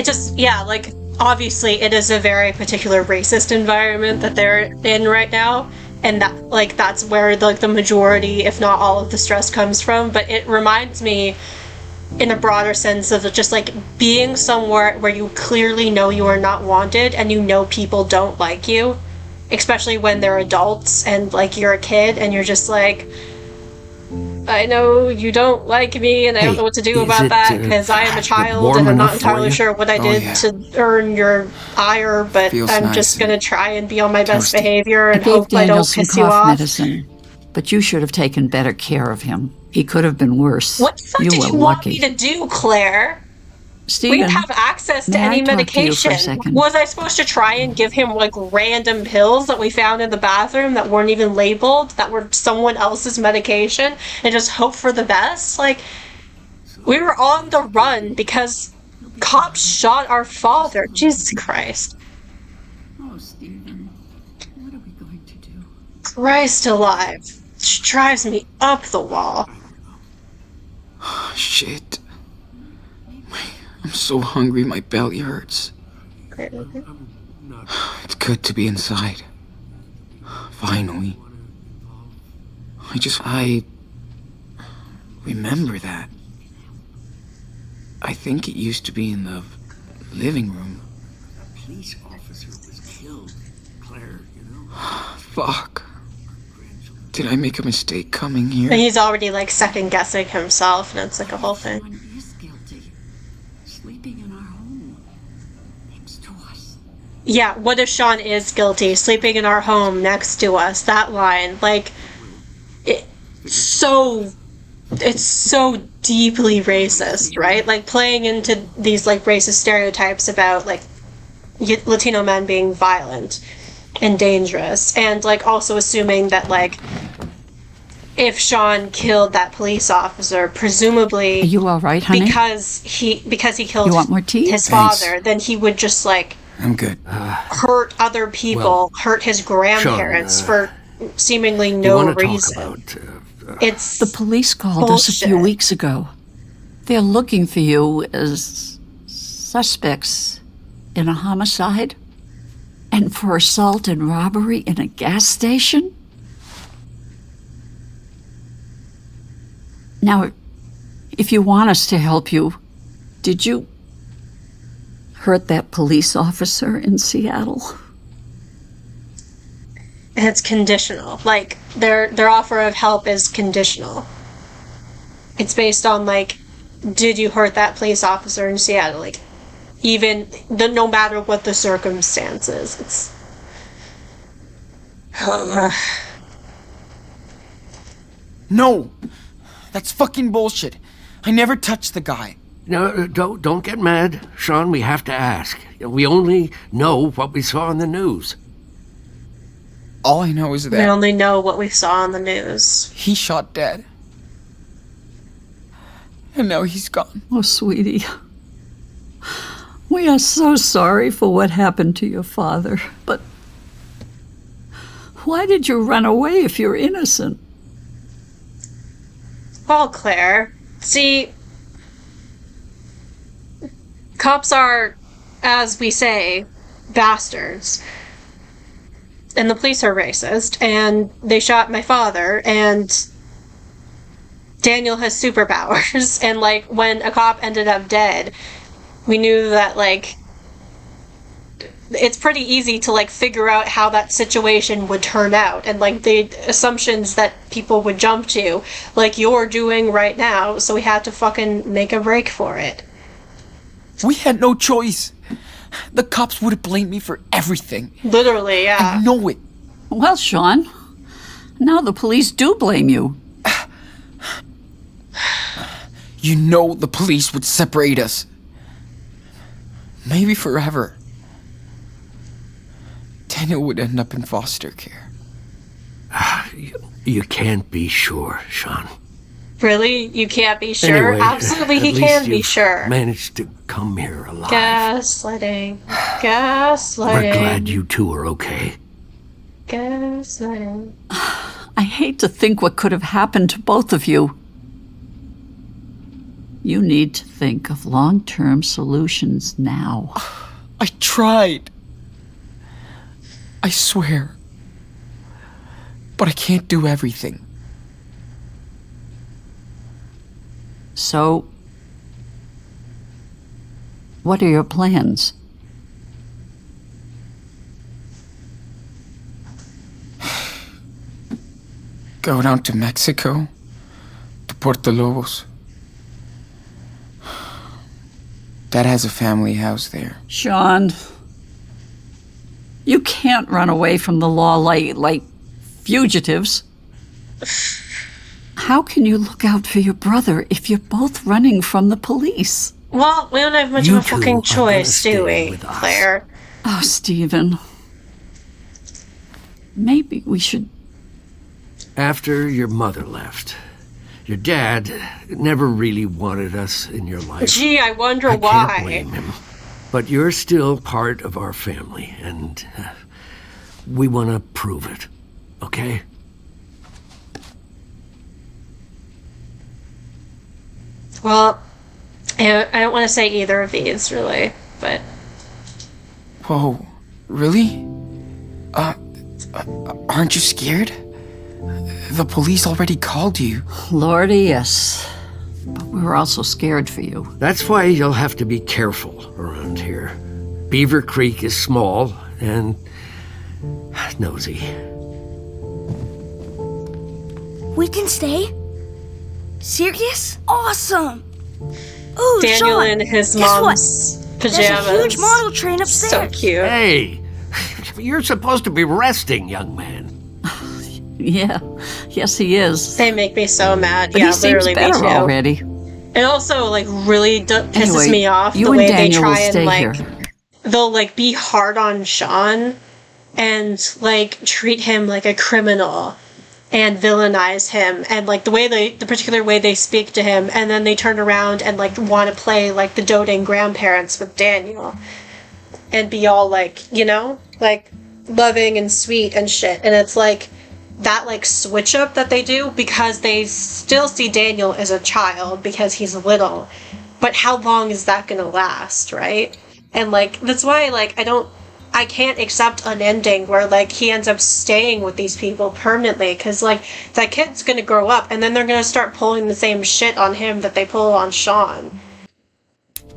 it just, yeah, like, obviously it is a very particular racist environment that they're in right now. And that, like, that's where, like, the majority, if not all of the stress comes from. But it reminds me, in a broader sense, of just, like, being somewhere where you clearly know you are not wanted and you know people don't like you. Especially when they're adults and, like, you're a kid and you're just like, I know you don't like me, and I don't know what to do about that because I am a child and I'm not entirely sure what I did to earn your ire, but I'm just gonna try and be on my best behavior and hope I don't piss you off. Medicine, but you should have taken better care of him. He could have been worse. What the fuck did you want me to do, Claire? Stephen, we didn't have access to any medication. Was I supposed to try and give him, like, random pills that we found in the bathroom that weren't even labeled, that were someone else's medication, and just hope for the best? Like, we were on the run because cops shot our father. Jesus Christ. Oh, Stephen, what are we going to do? Christ alive. She drives me up the wall. Oh, shit. I'm so hungry, my belly hurts. It's good to be inside. Finally. I remember that. I think it used to be in the living room. A police officer was killed, Claire, you know? Fuck. Did I make a mistake coming here? And he's already, like, second-guessing himself, and it's like a whole thing. Yeah, what if Sean is guilty, sleeping in our home next to us? That line, like, it's so deeply racist, right? Like, playing into these, like, racist stereotypes about, like, Latino men being violent and dangerous, and, like, also assuming that, like, if Sean killed that police officer, presumably, are you all right, honey? Because he killed you want more tea? His father, then he would just, like, I'm good. Hurt other people, hurt his grandparents for seemingly no reason. It's the police called us a few weeks ago. They're looking for you as suspects in a homicide and for assault and robbery in a gas station. Now, if you want us to help you, did you hurt that police officer in Seattle? And it's conditional. Like, their offer of help is conditional. It's based on, like, did you hurt that police officer in Seattle? Like, even no matter what the circumstances. It's No! That's fucking bullshit. I never touched the guy. No, don't get mad. Sean, we have to ask. We only know what we saw on the news. All I know is that... we only know what we saw on the news. He shot dead. And now he's gone. Oh, sweetie. We are so sorry for what happened to your father, but why did you run away if you're innocent? Well, Claire, see... cops are, as we say, bastards. And the police are racist, and they shot my father, and Daniel has superpowers, and, like, when a cop ended up dead, we knew that, like, it's pretty easy to, like, figure out how that situation would turn out, and, like, the assumptions that people would jump to, like you're doing right now, so we had to fucking make a break for it. We had no choice. The cops would have blamed me for everything. Literally, yeah. I know it. Well, Sean, now the police do blame you. You know the police would separate us. Maybe forever. Daniel would end up in foster care. You can't be sure, Sean. Really? You can't be sure? Anyway, absolutely, he can be sure. Managed to come here alive. Gaslighting. Gaslighting. We're glad you two are okay. Gaslighting. I hate to think what could have happened to both of you. You need to think of long-term solutions now. I tried. I swear. But I can't do everything. So, what are your plans? Go down to Mexico, to Puerto Lobos. Dad has a family house there. Sean, you can't run away from the law like fugitives. How can you look out for your brother if you're both running from the police? Well, we don't have much You of a two fucking are choice, gonna do stay we, with us. Claire? Oh, Stephen. Maybe we should... After your mother left, your dad never really wanted us in your life. Gee, I wonder I why. can't blame him. But you're still part of our family, and we want to prove it, okay? Well, I don't want to say either of these, really, but Whoa, really? Aren't you scared? The police already called you. Lordy, yes. But we were also scared for you. That's why you'll have to be careful around here. Beaver Creek is small and nosy. We can stay? Serious? Awesome! Ooh, Daniel Sean, in his guess what? mom's pajamas. There's a huge model train So upstairs. cute. Hey, you're supposed to be resting, young man. Yeah, yes he is. They make me so mad. But Yeah, he seems literally me better too. already. It also like really pisses Anyway, me off you the and way they Daniel will try and stay like here. they'll like be hard on Sean and like treat him like a criminal and villainize him, and like the particular way they speak to him, and then they turn around and like want to play like the doting grandparents with Daniel and be all like, you know, like loving and sweet and shit. And it's like that like switch up that they do because they still see Daniel as a child because he's little. But how long is that gonna last, right? And like that's why like I can't accept an ending where like he ends up staying with these people permanently, because like that kid's gonna grow up and then they're gonna start pulling the same shit on him that they pull on Sean.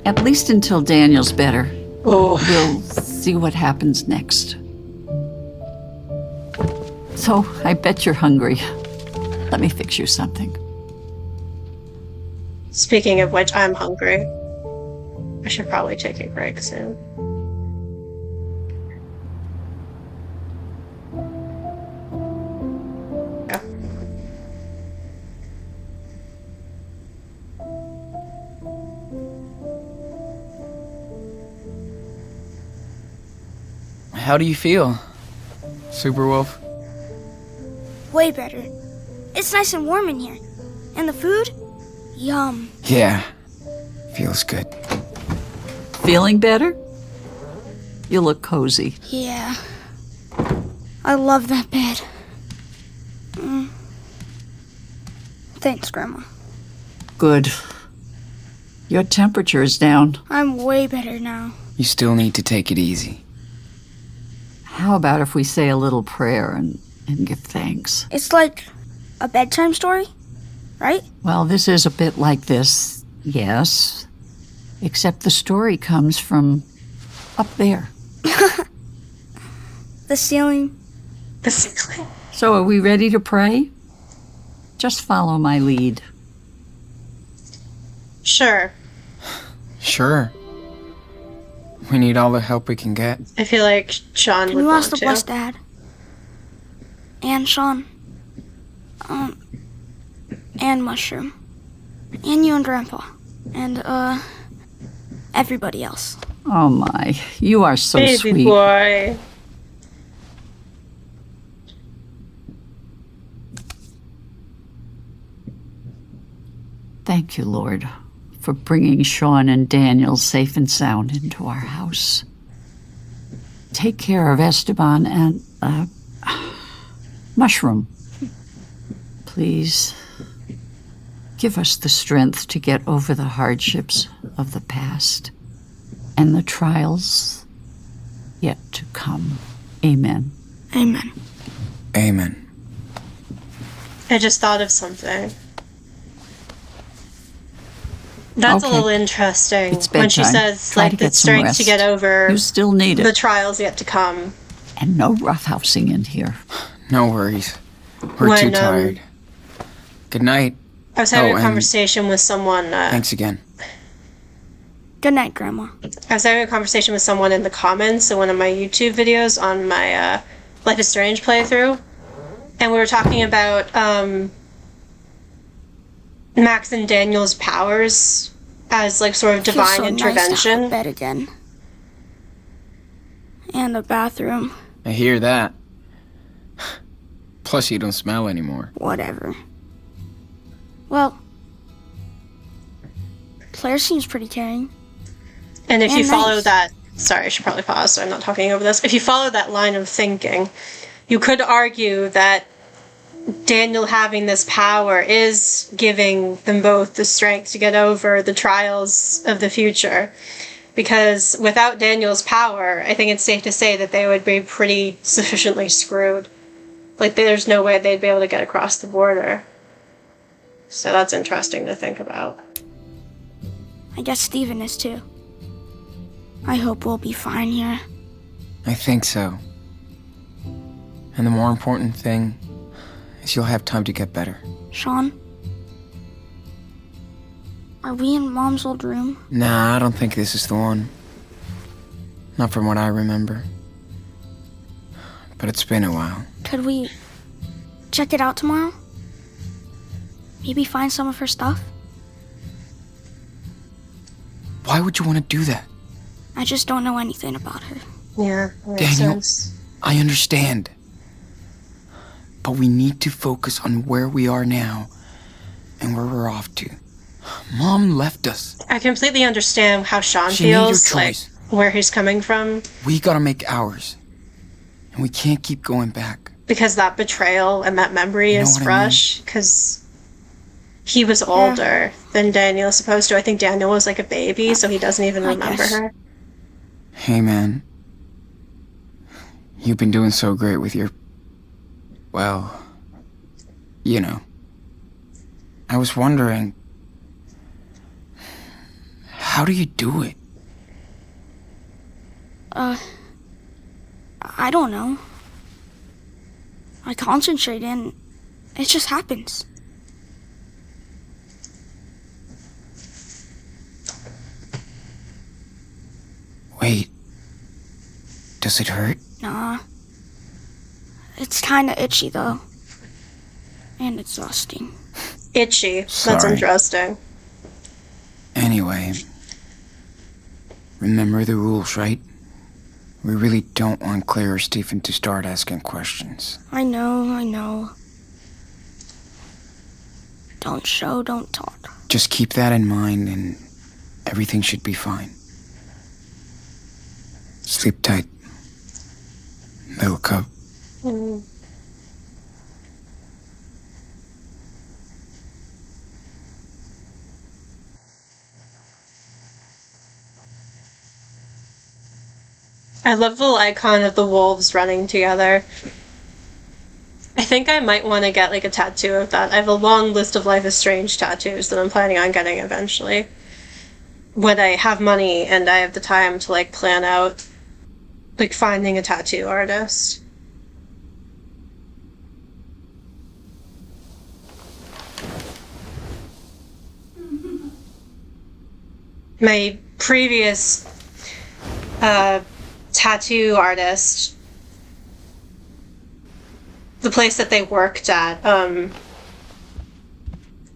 At least until Daniel's better. Oh. We'll see what happens next. So, I bet you're hungry. Let me fix you something. Speaking of which, I'm hungry. I should probably take a break soon. Yeah. How do you feel, Superwolf? Way better. It's nice and warm in here. And the food? Yum. Yeah, feels good. Feeling better? You look cozy. Yeah. I love that bed. Thanks, Grandma. Good. Your temperature is down. I'm way better now. You still need to take it easy. How about if we say a little prayer and give thanks? It's like a bedtime story, right? Well, this is a bit like this, yes. Except the story comes from up there. The ceiling. So are we ready to pray? Just follow my lead. Sure. Sure. We need all the help we can get. I feel like Sean Can would you want ask the to. blessed Dad? And Sean. And Mushroom. And you and Grandpa. And, everybody else. Oh my, you are so Baby sweet. boy. Thank you, Lord, for bringing Sean and Daniel safe and sound into our house. Take care of Esteban and, Mushroom. Please. Give us the strength to get over the hardships of the past and the trials yet to come. Amen. Amen. Amen. I just thought of something. That's Okay. a little interesting. It's When she bedtime. says, Try like, to the get some strength to rest. get over You still need the it. trials yet to come. And no roughhousing in here. No worries. We're When, too tired. Good night. I was having Oh, a and conversation with someone. Thanks again. Good night, Grandma. I was having a conversation with someone in the comments in one of my YouTube videos on my Life is Strange playthrough, and we were talking about Max and Daniel's powers as like sort of Feels divine so intervention. Nice to have a bed again. And a bathroom. I hear that. Plus, you don't smell anymore. Whatever. Well, Claire seems pretty caring. And if And you follow nice. that, sorry, I should probably pause so I'm not talking over this. If you follow that line of thinking, you could argue that Daniel having this power is giving them both the strength to get over the trials of the future. Because without Daniel's power, I think it's safe to say that they would be pretty sufficiently screwed. Like, there's no way they'd be able to get across the border. So that's interesting to think about. I guess Steven is too. I hope we'll be fine here. I think so. And the more important thing is you'll have time to get better. Sean? Are we in Mom's old room? Nah, I don't think this is the one. Not from what I remember. But it's been a while. Could we check it out tomorrow? Maybe find some of her stuff? Why would you want to do that? I just don't know anything about her. Yeah, that makes Daniel, sense. I understand. But we need to focus on where we are now and where we're off to. Mom left us. I completely understand how Sean She made your feels, like, choice. where he's coming from, We gotta make ours. And we can't keep going back. because that betrayal and that memory You know is what I fresh, because he was older than Daniel is supposed to. I think Daniel was like a baby, so he doesn't even I remember guess. her. Hey, man. You've been doing so great with your... Well... You know. I was wondering... How do you do it? I don't know. I concentrate and it just happens. Wait. Does it hurt? Nah. It's kinda itchy though. And exhausting. Itchy. That's Sorry. interesting. Anyway. Remember the rules, right? We really don't want Claire or Stephen to start asking questions. I know. Don't show, don't talk. Just keep that in mind and everything should be fine. Sleep tight. Little cub. I love the little icon of the wolves running together. I think I might want to get like a tattoo of that. I have a long list of Life is Strange tattoos that I'm planning on getting eventually. When I have money and I have the time to like plan out like finding a tattoo artist. My previous tattoo artist, the place that they worked at,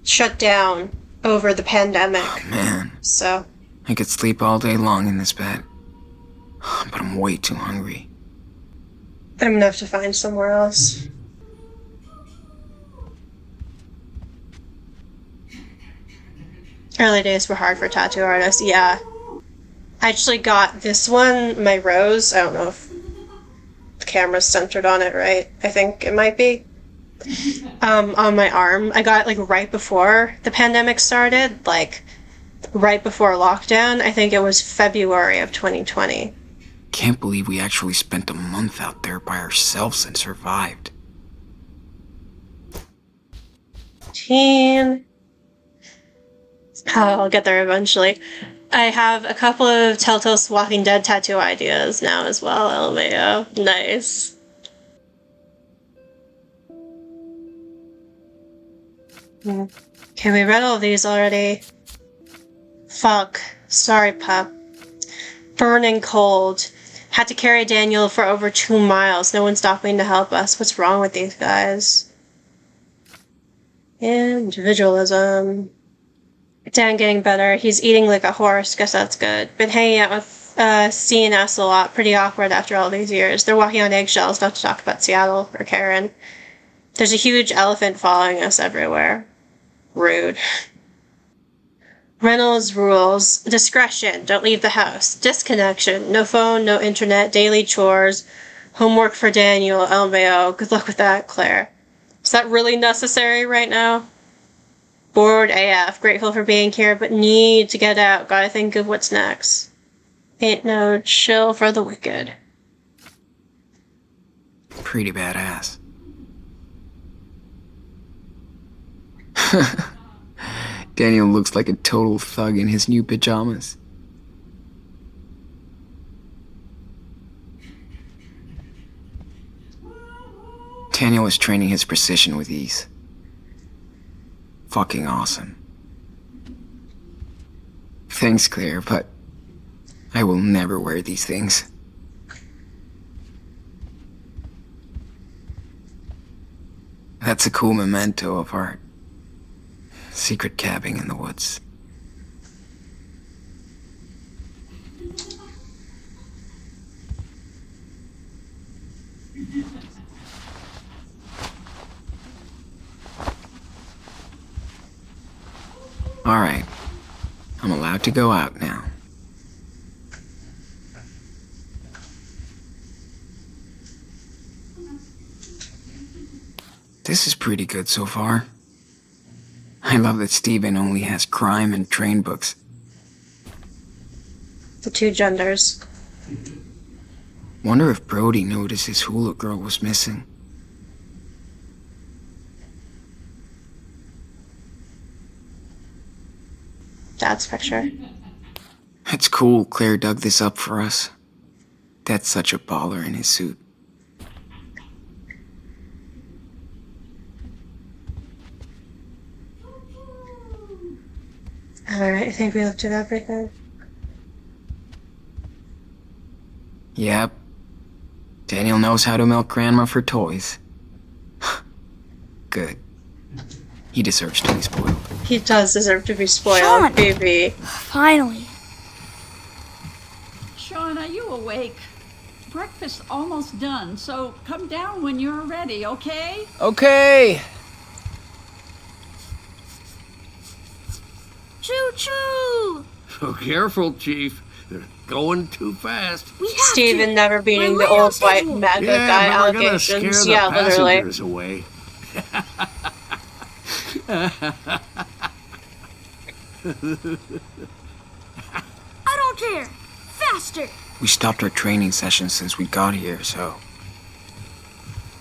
shut down over the pandemic. Man, So I could sleep all day long in this bed. But I'm way too hungry. I'm gonna have to find somewhere else. Early days were hard for tattoo artists, yeah. I actually got this one, my rose. I don't know if the camera's centered on it right. I think it might be. On my arm. I got it like right before the pandemic started, like right before lockdown. I think it was February of 2020. Can't believe we actually spent a month out there by ourselves and survived. Oh, I'll get there eventually. I have a couple of Telltale's Walking Dead tattoo ideas now as well, LMAO. Nice. Okay, we read all these already. Fuck. Sorry, pup. Burning cold. Had to carry Daniel for over 2 miles. No one stopping to help us. What's wrong with these guys? Individualism. Dan getting better. He's eating like a horse. Guess that's good. Been hanging out with C and S a lot. Pretty awkward after all these years. They're walking on eggshells not to talk about Seattle or Karen. There's a huge elephant following us everywhere. Rude. Reynolds rules. Discretion. Don't leave the house. Disconnection. No phone, no internet, daily chores. Homework for Daniel, LMAO. Good luck with that, Claire. Is that really necessary right now? Bored AF. Grateful for being here, but need to get out. Gotta think of what's next. Ain't no chill for the wicked. Pretty badass. Daniel looks like a total thug in his new pajamas. Daniel is training his precision with ease. Fucking awesome. Thanks, Claire, but I will never wear these things. That's a cool memento of our secret cabbing in the woods. All right, I'm allowed to go out now. This is pretty good so far. I love that Steven only has crime and train books. The two genders. Wonder if Brody noticed his hula girl was missing. Dad's picture. It's cool Claire dug this up for us. Dad's such a baller in his suit. Alright, I think we looked at everything. Yep. Daniel knows how to milk Grandma for toys. Good. He deserves to be spoiled. He does deserve to be spoiled, Sean! baby. Finally. Sean, are you awake? Breakfast's almost done, so come down when you're ready, okay? Okay. Choo-choo! So careful, Chief. They're going too fast. We have Steven to. never beating My the old radio's white schedule. mega guy Yeah, we're gonna scare allegations. the Yeah, literally. passengers away. I don't care. Faster. We stopped our training session since we got here, so...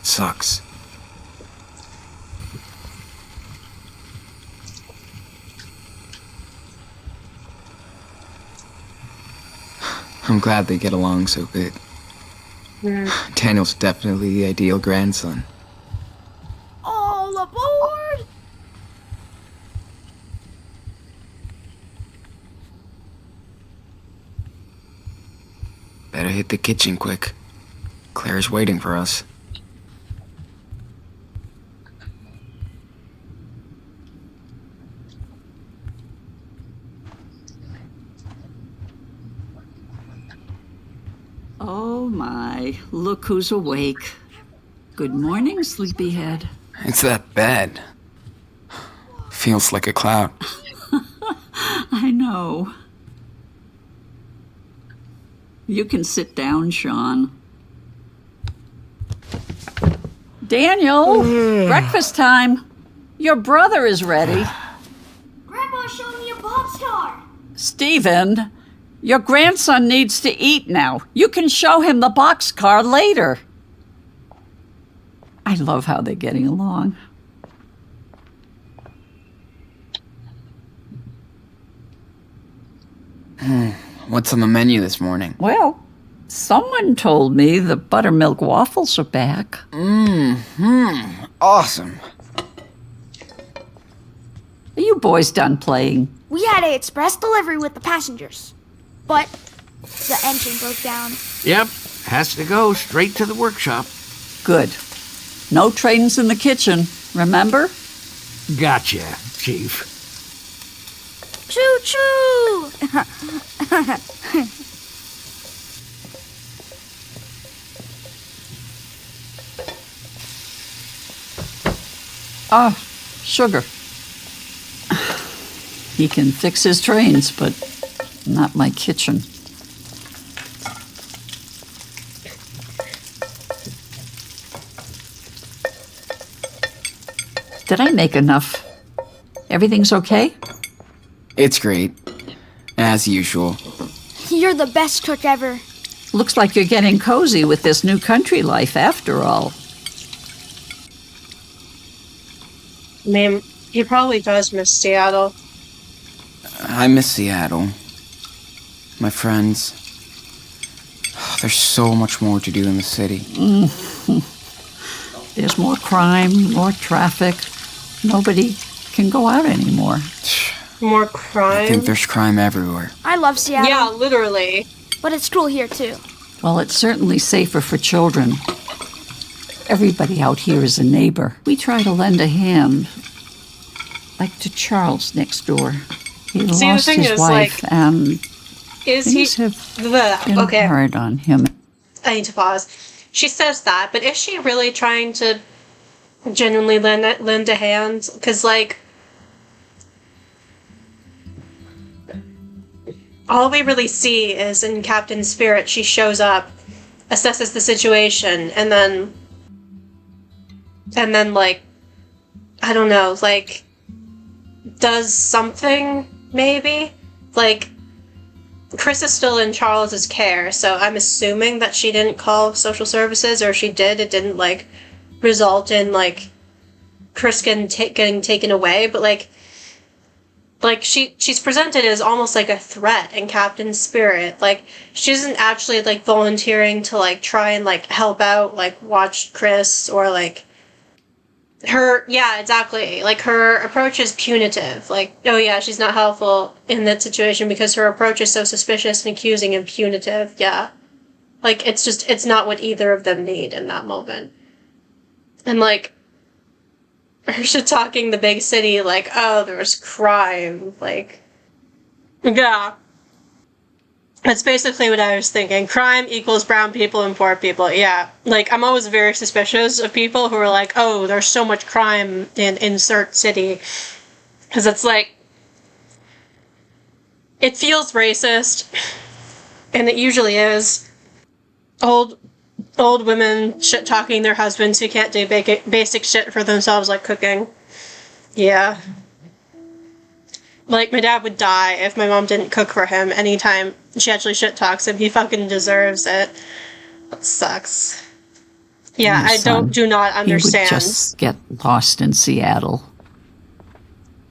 Sucks. I'm glad they get along so good. Daniel's definitely the ideal grandson. All aboard! Better hit the kitchen quick. Claire's waiting for us. Oh my, look who's awake. Good morning, sleepyhead. It's that bed. Feels like a cloud. I know. You can sit down, Sean. Daniel, breakfast time. Your brother is ready. Grandpa showed me a boxcar. Stephen, your grandson needs to eat now. You can show him the boxcar later. I love how they're getting along. What's on the menu this morning? Well, someone told me the buttermilk waffles are back. Awesome. Are you boys done playing? We had a express delivery with the passengers, but the engine broke down. Yep, has to go straight to the workshop. Good. No trains in the kitchen, remember? Gotcha, Chief. Choo-choo! Ah, sugar. He can fix his trains, but not my kitchen. Did I make enough? Everything's okay? It's great. As usual. You're the best cook ever. Looks like you're getting cozy with this new country life after all. I mean, he probably does miss Seattle. I miss Seattle. My friends. There's so much more to do in the city. There's more crime, more traffic. Nobody can go out anymore. More crime. I think there's crime everywhere. I love Seattle. Yeah, literally. But it's cool here too. Well, it's certainly safer for children. Everybody out here is a neighbor. We try to lend a hand. Like to Charles next door. He See, lost the thing his is, wife, like, and is things he? have been Okay, hard on him. I need to pause. She says that, but is she really trying to genuinely lend a hand? Because, like, all we really see is in Captain Spirit, she shows up, assesses the situation, and then, like, I don't know, like, does something, maybe? Like, Chris is still in Charles's care, so I'm assuming that she didn't call social services, or if she did, it didn't, like, result in, like, Chris getting taken away, but, like, she's presented as almost like a threat in Captain Spirit. Like, she isn't actually, like, volunteering to, like, try and, like, help out, like, watch Chris, or, like, yeah, exactly. Like, her approach is punitive. Like, oh yeah, she's not helpful in that situation because her approach is so suspicious and accusing and punitive. Yeah. Like, it's not what either of them need in that moment. And, like, her shit talking the big city, like, oh, there was crime. Like, yeah. That's basically what I was thinking. Crime equals brown people and poor people. Yeah. Like, I'm always very suspicious of people who are like, oh, there's so much crime in insert city. Because it's like, it feels racist. And it usually is. Old women shit-talking their husbands who can't do basic shit for themselves, like cooking. Yeah. Like, my dad would die if my mom didn't cook for him anytime she actually shit-talks him. He fucking deserves it. That sucks. Yeah, I do not understand. He would just get lost in Seattle.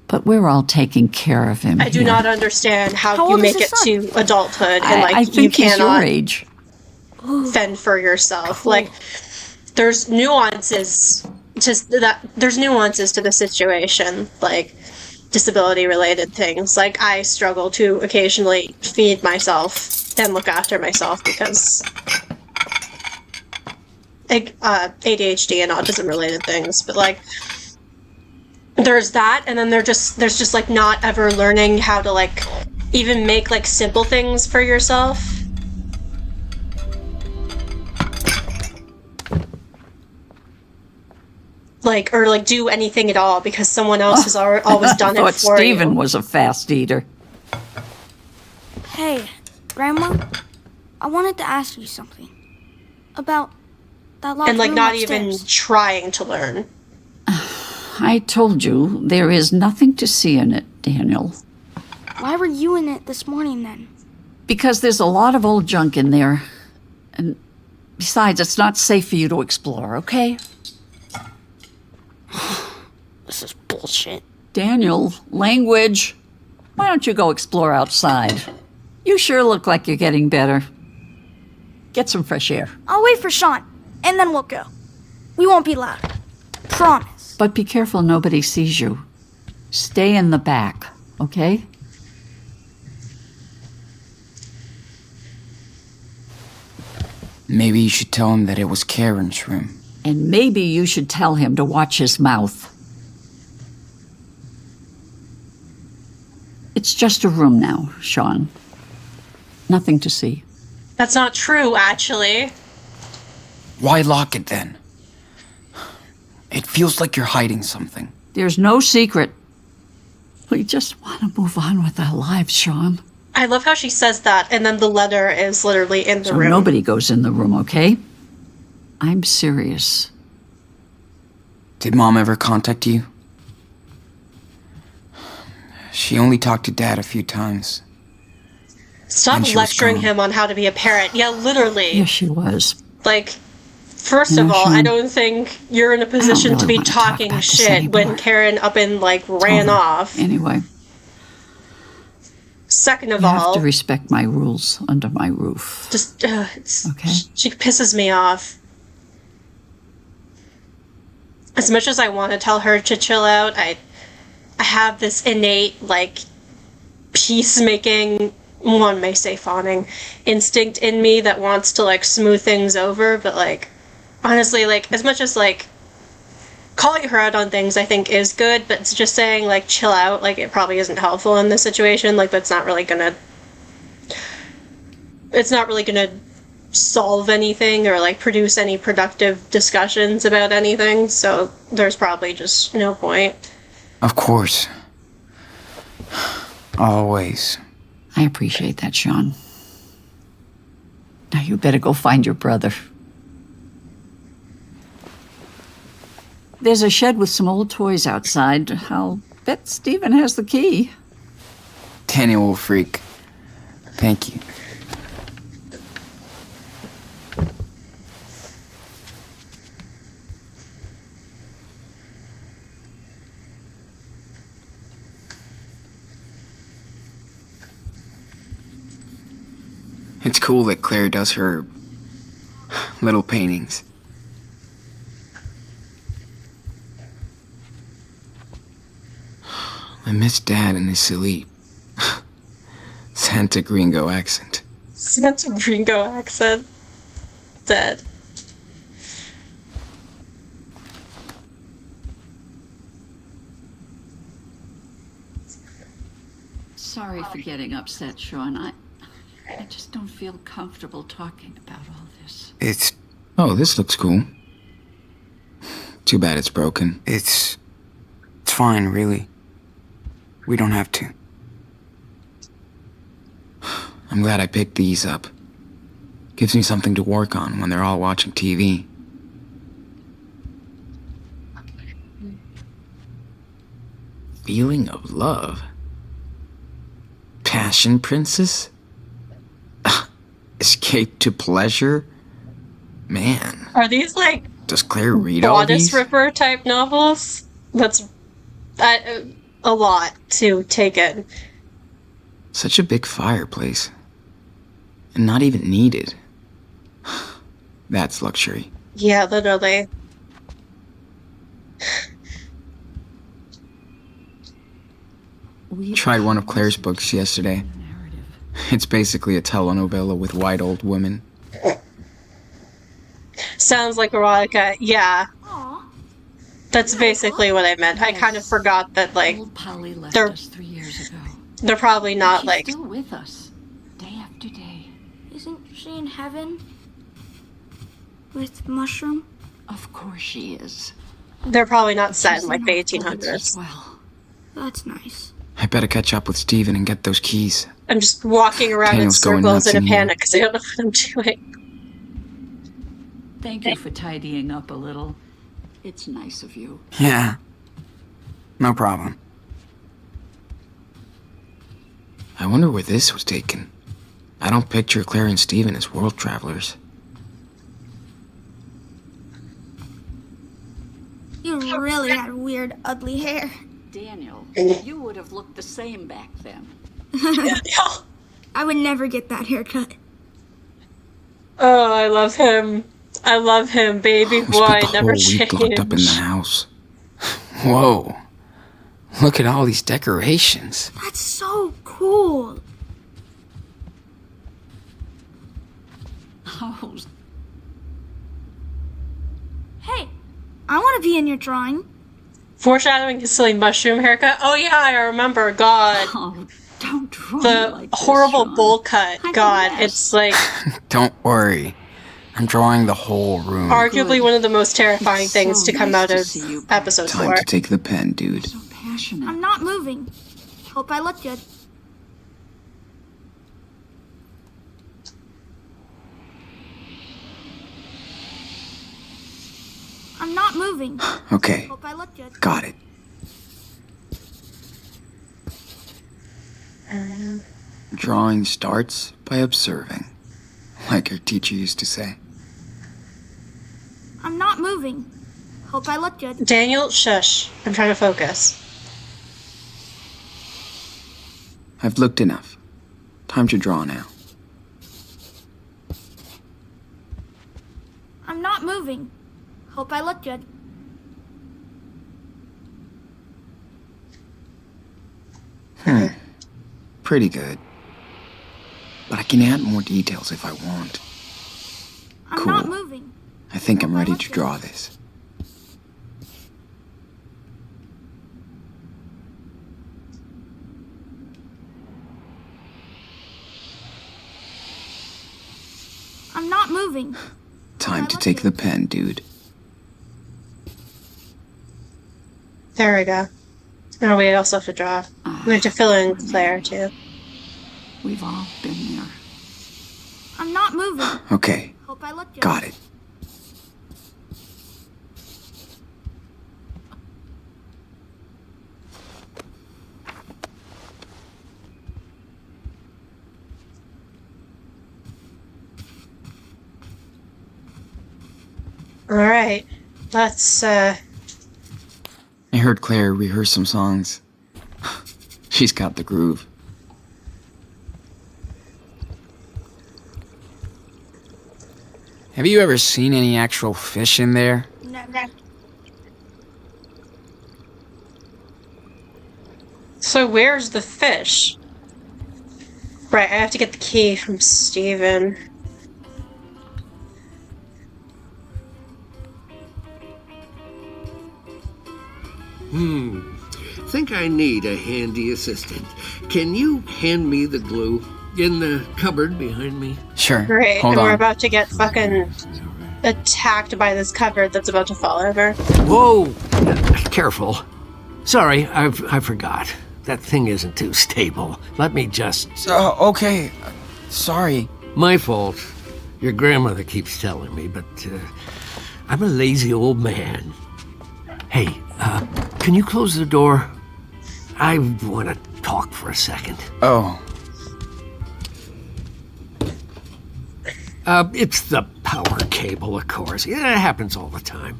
But we're all taking care of him. I do not understand how you make it to adulthood and, like, I think you he's cannot your age. fend for yourself. Cool. Like, there's nuances there's nuances to the situation, like disability related things. Like, I struggle to occasionally feed myself and look after myself because ADHD and autism related things, but, like, there's that, and then there's just like not ever learning how to, like, even make, like, simple things for yourself. Like, or, like, do anything at all because someone else has always done it for Stephen you. was a fast eater. Hey, Grandma, I wanted to ask you something about That locked and like room not upstairs. even trying to learn. I told you there is nothing to see in it, Daniel. Why were you in it this morning then? Because there's a lot of old junk in there. And besides, it's not safe for you to explore, okay? This is bullshit. Daniel, language. Why don't you go explore outside? You sure look like you're getting better. Get some fresh air. I'll wait for Sean, and then we'll go. We won't be loud. Promise. But be careful nobody sees you. Stay in the back, okay? Maybe you should tell him that it was Karen's room. And maybe you should tell him to watch his mouth. It's just a room now, Sean. Nothing to see. That's not true, actually. Why lock it then? It feels like you're hiding something. There's no secret. We just want to move on with our lives, Sean. I love how she says that, and then the letter is literally in the So room. nobody goes in the room, okay? I'm serious. Did Mom ever contact you? She only talked to Dad a few times. Stop And she was lecturing gone. him on how to be a parent. Yeah, literally. Yes, she was. Like, first of Yeah, all, Sean. I don't think you're in a position really to be wanna talk talking about this shit anymore. when Karen up and, like, ran Over. off. Anyway, Second of you have all, to respect my rules under my roof. just, Okay. she pisses me off. As much as I want to tell her to chill out, I have this innate, like, peacemaking, one may say fawning, instinct in me that wants to, like, smooth things over, but, like, honestly, like, as much as, like, calling her out on things I think is good, but it's just saying, like, chill out, like, it probably isn't helpful in this situation, like, that's not really gonna... It's not really gonna solve anything or, like, produce any productive discussions about anything, so there's probably just no point. Of course. Always. I appreciate that, Sean. Now you better go find your brother. There's a shed with some old toys outside. I'll bet Stephen has the key. Daniel will freak. Thank you. It's cool that Claire does her little paintings. I miss Dad and his silly Santa Gringo accent. Santa Gringo accent. Dead. Sorry for getting upset, Sean. I just don't feel comfortable talking about all this. Oh, this looks cool. Too bad it's broken. It's fine, really. We don't have to. I'm glad I picked these up. Gives me something to work on when they're all watching TV. Feeling of love? Passion Princess? Escape to pleasure? Man, Are these, like, does Claire read all bodice these? ripper type novels? That's a lot to take in. Such a big fireplace. And not even needed. That's luxury. Yeah, literally. Tried one of Claire's books yesterday. It's basically a telenovela with white old women. Sounds like erotica. Yeah, Aw. that's basically what I meant. I kind of forgot that, like, Old Polly left they're- us 3 years ago. they're probably not, She's like... still with us, day after day. Isn't she in heaven? With Mushroom? Of course she is. They're probably not set She's in, like, in the our thoughts as 1800s. well. That's nice. I better catch up with Steven and get those keys. I'm just walking around Daniel's in going circles nuts in a in here. panic because I don't know what I'm doing. Thank you for tidying up a little. It's nice of you. Yeah, no problem. I wonder where this was taken. I don't picture Claire and Steven as world travelers. You really had weird, ugly hair. Daniel, you would have looked the same back then. I would never get that haircut. Oh, I love him. I love him, baby We boy. spent the Never whole week locked up in the change. house. Whoa. Look at all these decorations. That's so cool. Oh, Hey, I want to be in your drawing. Foreshadowing his silly mushroom haircut. Oh yeah, I remember. God, oh, don't draw me the like this, horrible Sean. bowl cut. I'm a God, mess. it's like Don't worry. I'm drawing the whole room. arguably one of the most terrifying It's things so to come nice out to of see you back. episode Time 4. to take the pen, dude. So passionate. I'm not moving. Hope I look good. I'm not moving. Okay, Hope I look good. got it. Drawing starts by observing, like your teacher used to say. I'm not moving. Hope I look good. Daniel, shush. I'm trying to focus. I've looked enough. Time to draw now. I'm not moving. Hope I look good. Pretty good. But I can add more details if I want. I'm Cool. not moving. I think I'm ready to draw this. I'm not moving. Time to take the pen, dude. There we go. Oh, we also have to draw. We have to fill in Claire, too. We've all been there. I'm not moving. Okay, Hope I look good. got it. Alright. Let's, I heard Claire rehearse some songs. She's got the groove. Have you ever seen any actual fish in there? Never. So where's the fish? Right, I have to get the key from Steven. Think I need a handy assistant. Can you hand me the glue in the cupboard behind me? Sure. Great, Hold and we're on. about to get fucking attacked by this cupboard that's about to fall over. Whoa! Careful. Sorry, I forgot. That thing isn't too stable. Let me just... Okay. Sorry. My fault. Your grandmother keeps telling me, but I'm a lazy old man. Hey, can you close the door? I want to talk for a second. Oh, It's the power cable, of course. It happens all the time.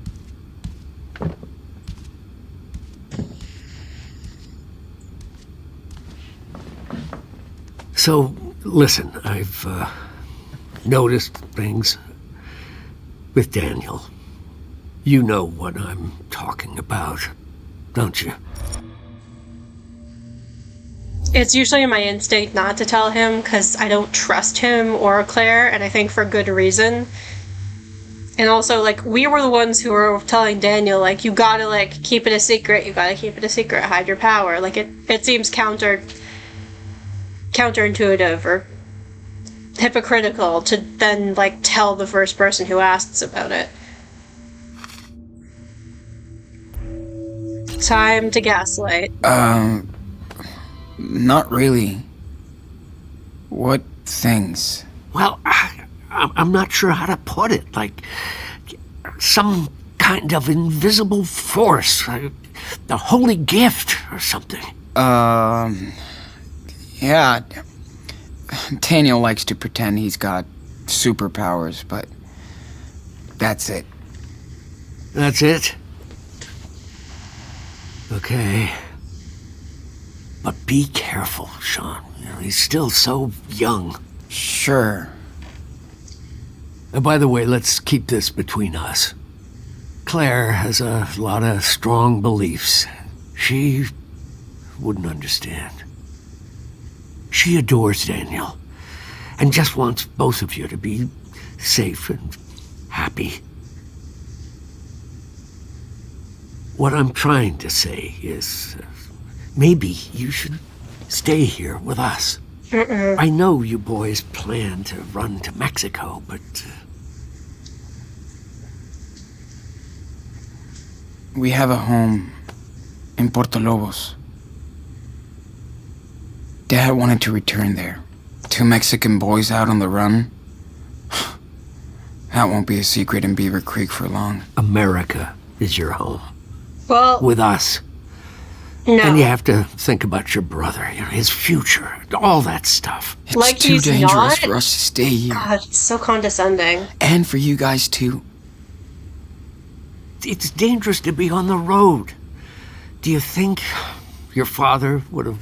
So, listen, I've noticed things with Daniel. You know what I'm talking about, don't you? It's usually my instinct not to tell him because I don't trust him or Claire, and I think for good reason. And also, like, we were the ones who were telling Daniel, like, you gotta, like, keep it a secret, hide your power. Like, it seems counterintuitive or hypocritical to then, like, tell the first person who asks about it. Time to gaslight. not really. What things? Well, I'm not sure how to put it. Like some kind of invisible force, a holy gift or something. Yeah. Daniel likes to pretend he's got superpowers, but that's it. That's it? Okay. But be careful, Sean. You know, he's still so young. Sure. And by the way, let's keep this between us. Claire has a lot of strong beliefs. She wouldn't understand. She adores Daniel and just wants both of you to be safe and happy. What I'm trying to say is maybe you should stay here with us. I know you boys plan to run to Mexico, but... We have a home in Puerto Lobos. Dad wanted to return there. 2 Mexican boys out on the run. That won't be a secret in Beaver Creek for long. America is your home. Well, With us. no. And you have to think about your brother, you know, his future, all that stuff. It's Like too he's dangerous not? for us to stay here. God, it's so condescending. And for you guys, too. It's dangerous to be on the road. Do you think your father would have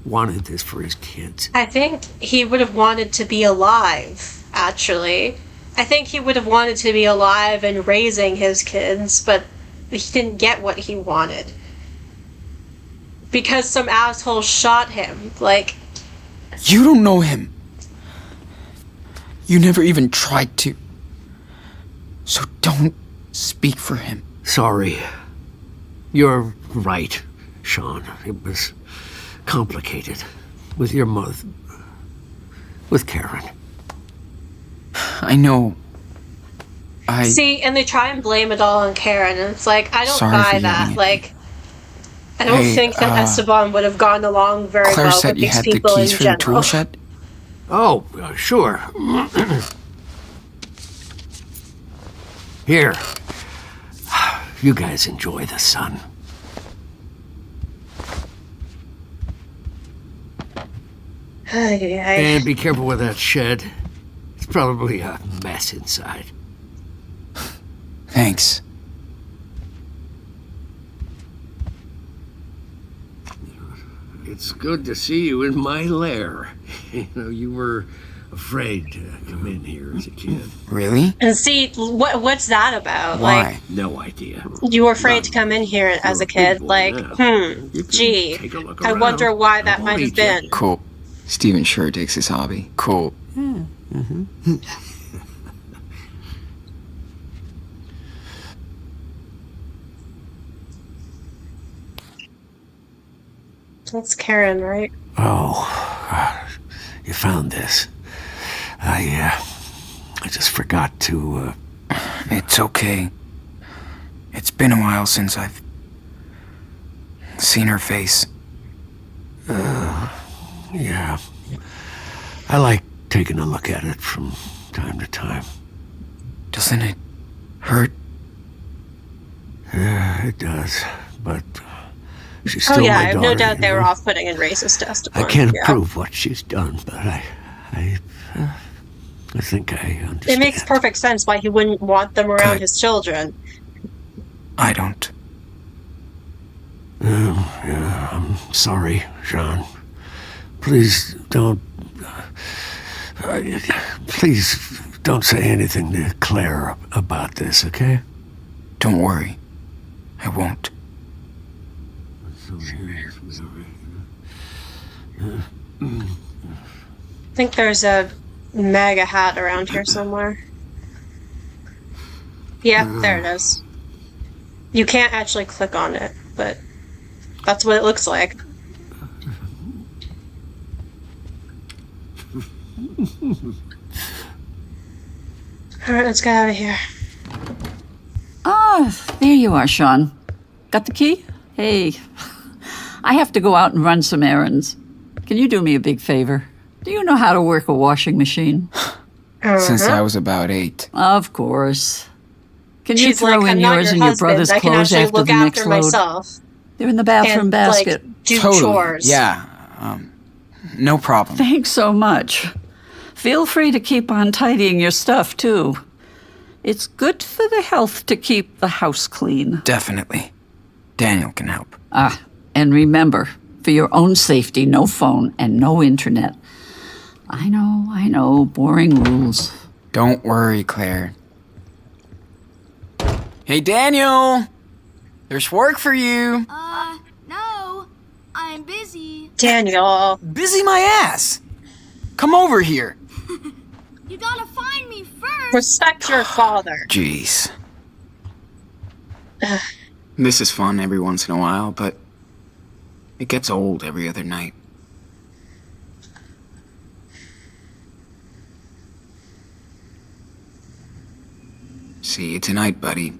wanted this for his kids? I think he would have wanted to be alive, actually. I think he would have wanted to be alive and raising his kids, but he didn't get what he wanted. Because some asshole shot him. Like, You don't know him. You never even tried to. So don't speak for him. Sorry. You're right, Sean. It was complicated. With your mother. With Karen. I know. see, and they try and blame it all on Karen, and it's like, I don't Sorry for buy yelling that. at Like, I don't Hey, think that Esteban would have gone along very Claire well said with you these had the people in keys for the general. tool shed? Oh, sure. Here. You guys enjoy the sun. Ay, ay. And be careful with that shed. It's probably a mess inside. Thanks. It's good to see you in my lair. You know, you were afraid to come in here as a kid. Really? And see, what's that about? Why? No idea. Like, you were afraid to come in here as a You're kid. big boy Like, now. You can gee, take a look I around. wonder why I that won't might have eat you. been. Cool. Steven sure takes his hobby. Cool. That's Karen, right? Oh, God. You found this. I just forgot to, It's okay. It's been a while since I've seen her face. yeah. I like taking a look at it from time to time. Doesn't it hurt? Yeah, it does. But she's Oh still yeah, my I have daughter. no doubt you they were know? off-putting and racist to I Esteban. can't yeah. prove what she's done, but I think I understand. It makes perfect sense why he wouldn't want them around Good. his children. I don't. Yeah, I'm sorry, Jean. Please don't. Please don't say anything to Claire about this, okay? Don't worry. I won't. I think there's a mega hat around here somewhere. Yeah, there it is. You can't actually click on it, but that's what it looks like. Alright, let's get out of here. Ah, there you are, Sean. Got the key? Hey, I have to go out and run some errands. Can you do me a big favor? Do you know how to work a washing machine? since Uh-huh. I was about 8. Of course. Can you She's throw like, in I'm not yours your and your husband. brother's I can clothes actually after look the next after load? myself They're in the bathroom and, like, basket. do Totally. chores. Yeah. No problem. Thanks so much. Feel free to keep on tidying your stuff, too. It's good for the health to keep the house clean. Definitely. Daniel can help. And remember, for your own safety, no phone and no internet. I know, boring rules. Don't worry, Claire. Hey, Daniel! There's work for you. No. I'm busy. Daniel. Busy my ass. Come over here. You gotta find me first. Respect your father. Jeez. This is fun every once in a while, but it gets old every other night. See you tonight, buddy.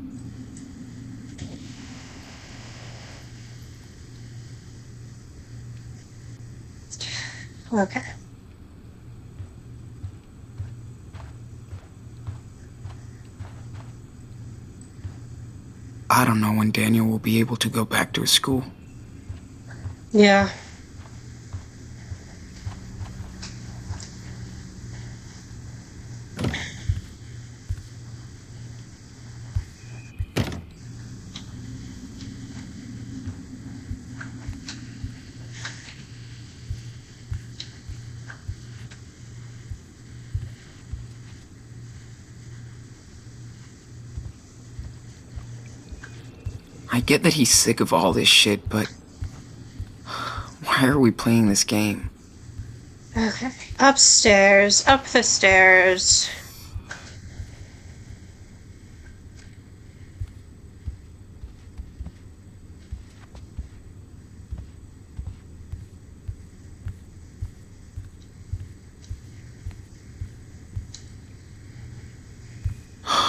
Okay. I don't know when Daniel will be able to go back to his school. Yeah. I get that he's sick of all this shit, but why are we playing this game? Okay. Upstairs. Up the stairs.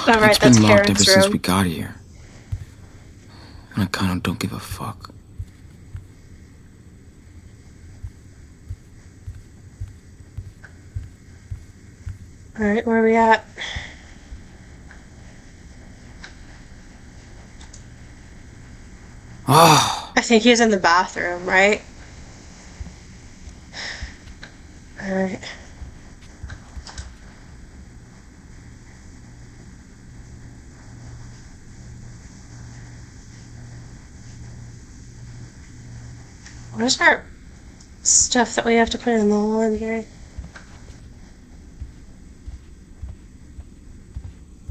Alright, It's that's been locked ever Karen's since room. we got here. And I kinda don't give a fuck. Alright, where are we at? Oh, I think he's in the bathroom, right? Alright. Where's our stuff that we have to put in the laundry?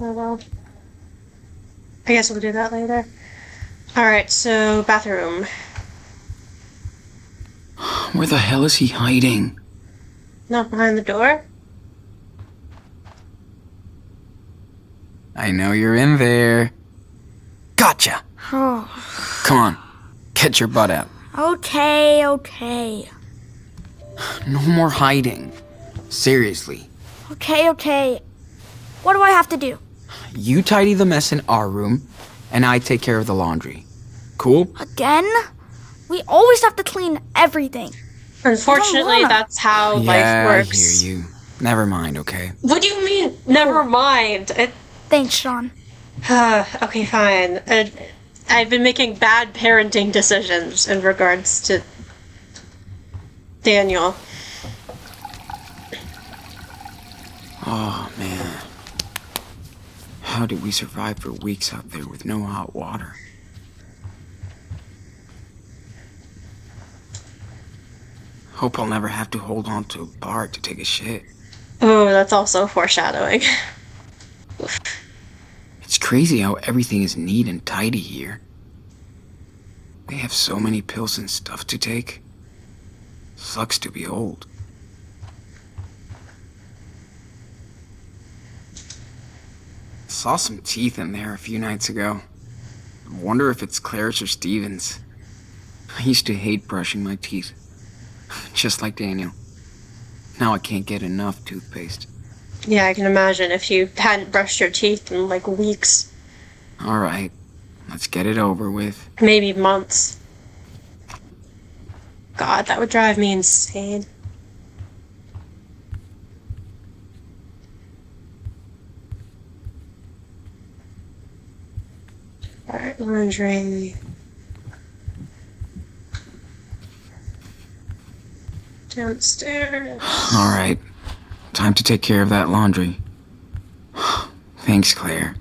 Oh well. I guess we'll do that later. Alright, so bathroom. where the hell is he hiding? Not behind the door? I know you're in there. Gotcha! Oh. Come on, get your butt out. Okay. No more hiding. Seriously. Okay. What do I have to do? You tidy the mess in our room, and I take care of the laundry. Cool? Again? We always have to clean everything. Unfortunately, wanna. that's how Yeah, life works. I hear you. Never mind, okay? What do you mean? Never mind. Thanks, Sean. Okay, fine. I've been making bad parenting decisions in regards to Daniel. Oh, man. How did we survive for weeks out there with no hot water? Hope I'll never have to hold on to a bar to take a shit. Oh, that's also foreshadowing. It's crazy how everything is neat and tidy here. They have so many pills and stuff to take. Sucks to be old. Saw some teeth in there a few nights ago. I wonder if it's Claire's or Steven's. I used to hate brushing my teeth. Just like Daniel. Now I can't get enough toothpaste. Yeah, I can imagine if you hadn't brushed your teeth in like weeks, Alright, let's get it over with. maybe months. God, that would drive me insane. Alright, laundry. Downstairs. Alright, time to take care of that laundry. Thanks, Claire.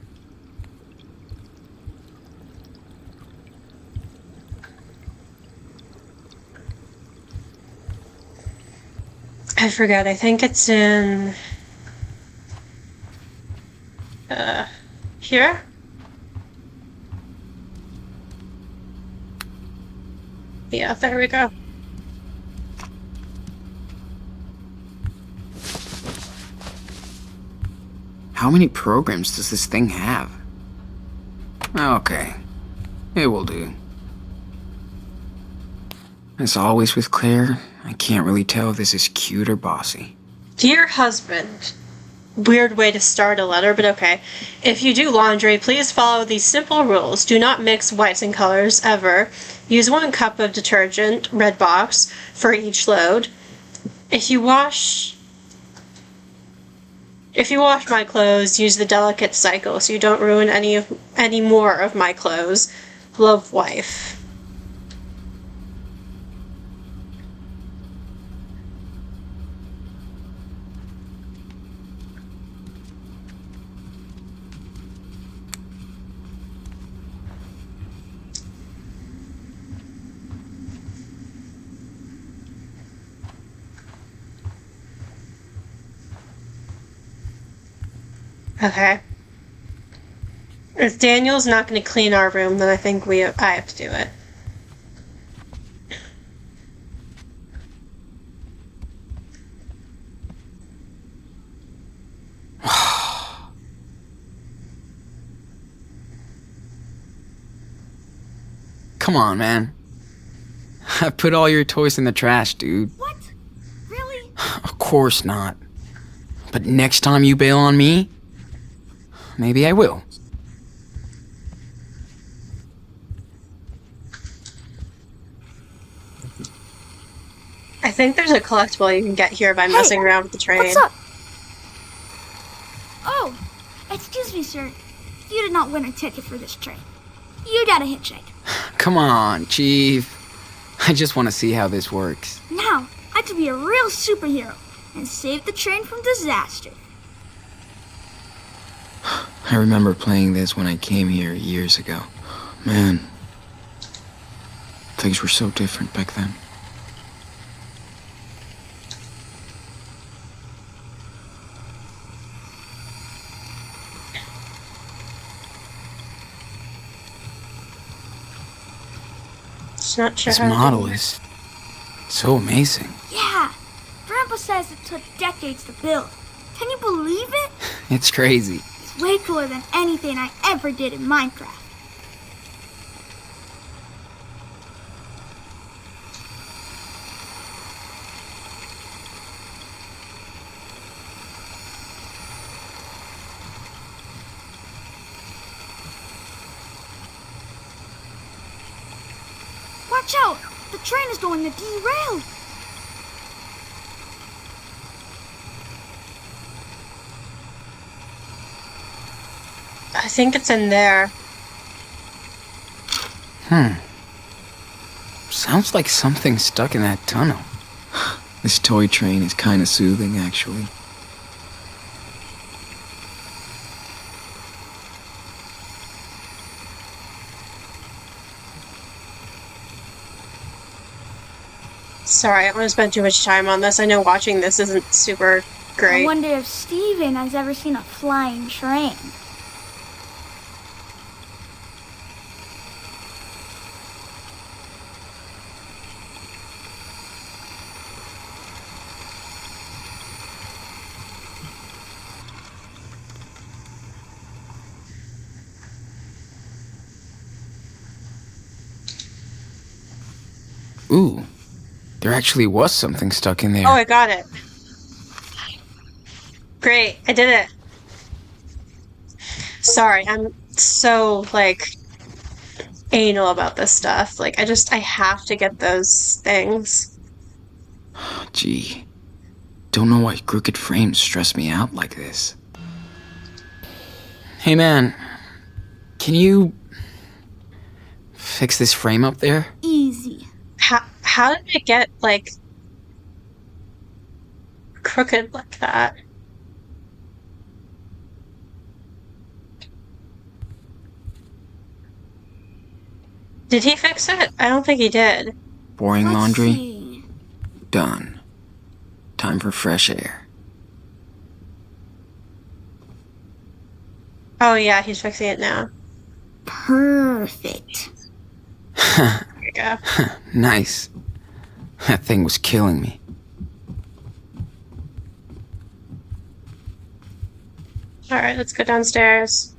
I forgot, I think it's in... here? Yeah, there we go. How many programs does this thing have? Okay, it will do. As always with Claire, I can't really tell if this is cute or bossy. Dear husband. Weird way to start a letter, but okay. If you do laundry, please follow these simple rules. Do not mix whites and colors, ever. Use 1 cup of detergent, red box, for each load. If you wash my clothes, use the delicate cycle so you don't ruin any more of my clothes. Love, wife. Okay. If Daniel's not going to clean our room, then I think I have to do it. Come on, man. I put all your toys in the trash, dude. What? Really? Of course not. But next time you bail on me, maybe I will. I think there's a collectible you can get here by messing around with the train. What's up? Oh, excuse me, sir. You did not win a ticket for this train. You got a hitchhike. Come on, Chief. I just want to see how this works. Now, I could be a real superhero and save the train from disaster. I remember playing this when I came here years ago. Man, things were so different back then. Just not sure This how to model do it. is so amazing. Yeah, Grandpa says it took decades to build. Can you believe it? It's crazy. It's way cooler than anything I ever did in Minecraft. Watch out! The train is going to derail! I think it's in there. Sounds like something stuck in that tunnel. This toy train is kind of soothing, actually. Sorry, I don't want to spend too much time on this. I know watching this isn't super I great. wonder if Steven has ever seen a flying train. Ooh, there actually was something stuck in there. Oh, I got it. Great, I did it. Sorry, I'm so, anal about this stuff. I have to get those things. Gee, don't know why crooked frames stress me out like this. Hey man, can you fix this frame up there? Easy. How did it get, like, crooked like that? Did he fix it? I don't think he did. Boring Let's laundry? see. Done. Time for fresh air. Oh yeah, he's fixing it now. Perfect. There you go. Nice. That thing was killing me. Alright, let's go downstairs.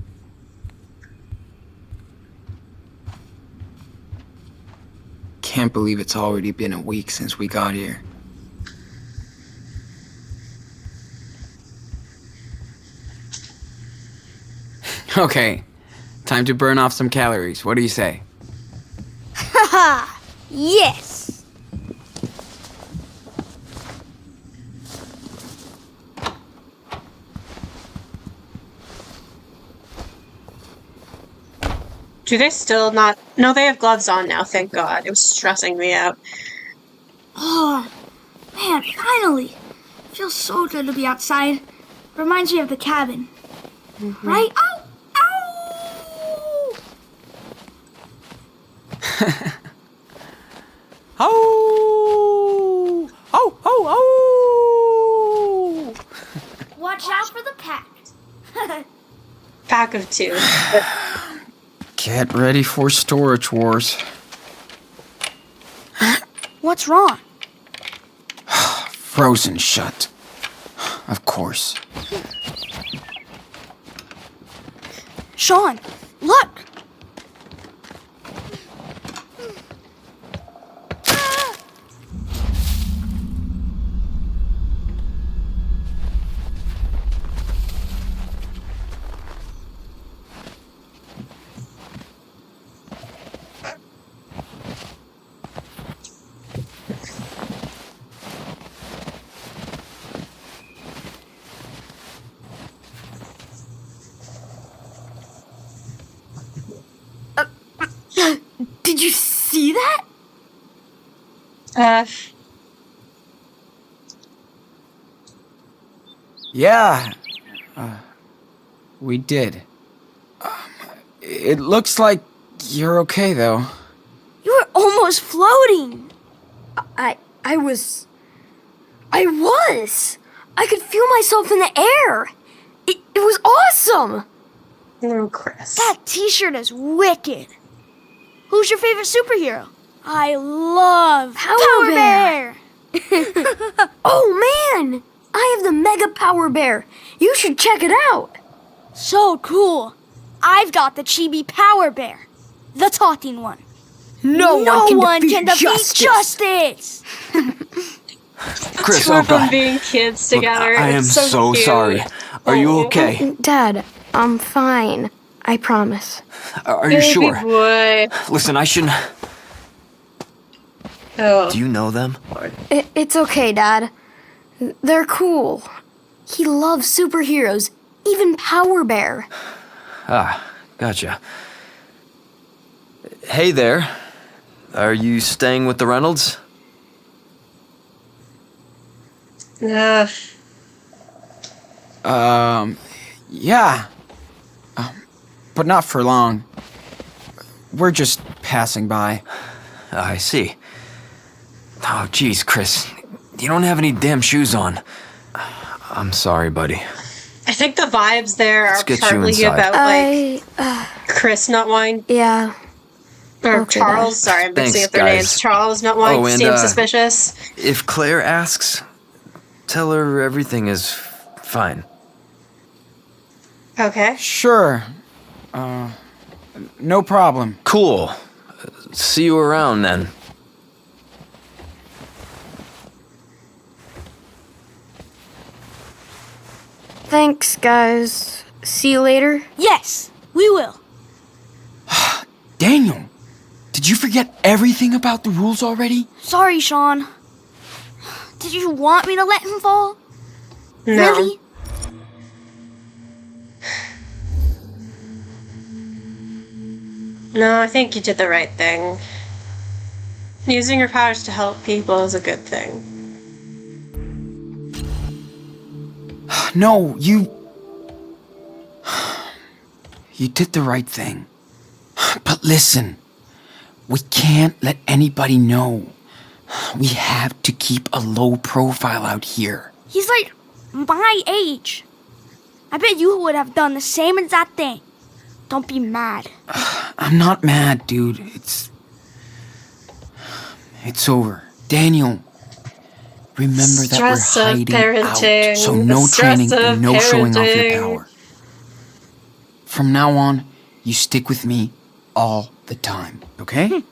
Can't believe it's already been a week since we got here. Okay, time to burn off some calories. What do you say? Haha! Yes! Do they still not? No, they have gloves on now, thank God. It was stressing me out. Oh, man, finally! Feels so good to be outside. Reminds me of the cabin. Right? Ow! Ow! Oh! Oh! Oh! Oh! Watch out for the pack. Pack of two. Get ready for storage wars. What's wrong? Frozen shut. Of course. Sean, look! Did you see that? Yeah. We did. It looks like you're okay, though. You were almost floating. I was. I could feel myself in the air. It was awesome. Oh, Chris. That t-shirt is wicked. Who's your favorite superhero? I love Power Bear. Oh man, I have the Mega Power Bear. You should check it out. So cool. I've got the Chibi Power Bear, the talking one. No one can defeat justice. Chris, Two oh of them God. being kids Look, together. I am It's so cute. sorry. Are you Oh. okay? Dad, I'm fine. I promise. Are you Baby sure? boy. Listen, I shouldn't. Oh. Do you know them? It's okay, Dad. They're cool. He loves superheroes, even Power Bear. Ah, gotcha. Hey there. Are you staying with the Reynolds? Ugh. Yeah. But not for long. We're just passing by. I see. Oh, geez, Chris. You don't have any damn shoes on. I'm sorry, buddy. I think the vibes there Let's are get you partly inside. about like Chris not wanting, Yeah. or Okay, Charles. Sorry, I'm mixing Thanks, up their guys. names. Charles not wanting Oh, to and, seem suspicious. If Claire asks, tell her everything is fine. Okay. Sure. No problem. Cool. See you around then. Thanks, guys. See you later. Yes, we will. Daniel, did you forget everything about the rules already? Sorry, Sean. Did you want me to let him fall? No. Really? No, I think you did the right thing. Using your powers to help people is a good thing. No, you... You did the right thing. But listen, we can't let anybody know. We have to keep a low profile out here. He's like my age. I bet you would have done the same exact thing. Don't be mad. I'm not mad, dude. It's over. Daniel, remember that we're Stress of hiding parenting. out. So The no stress training of and no showing off your parenting. power. From now on, you stick with me all the time, okay?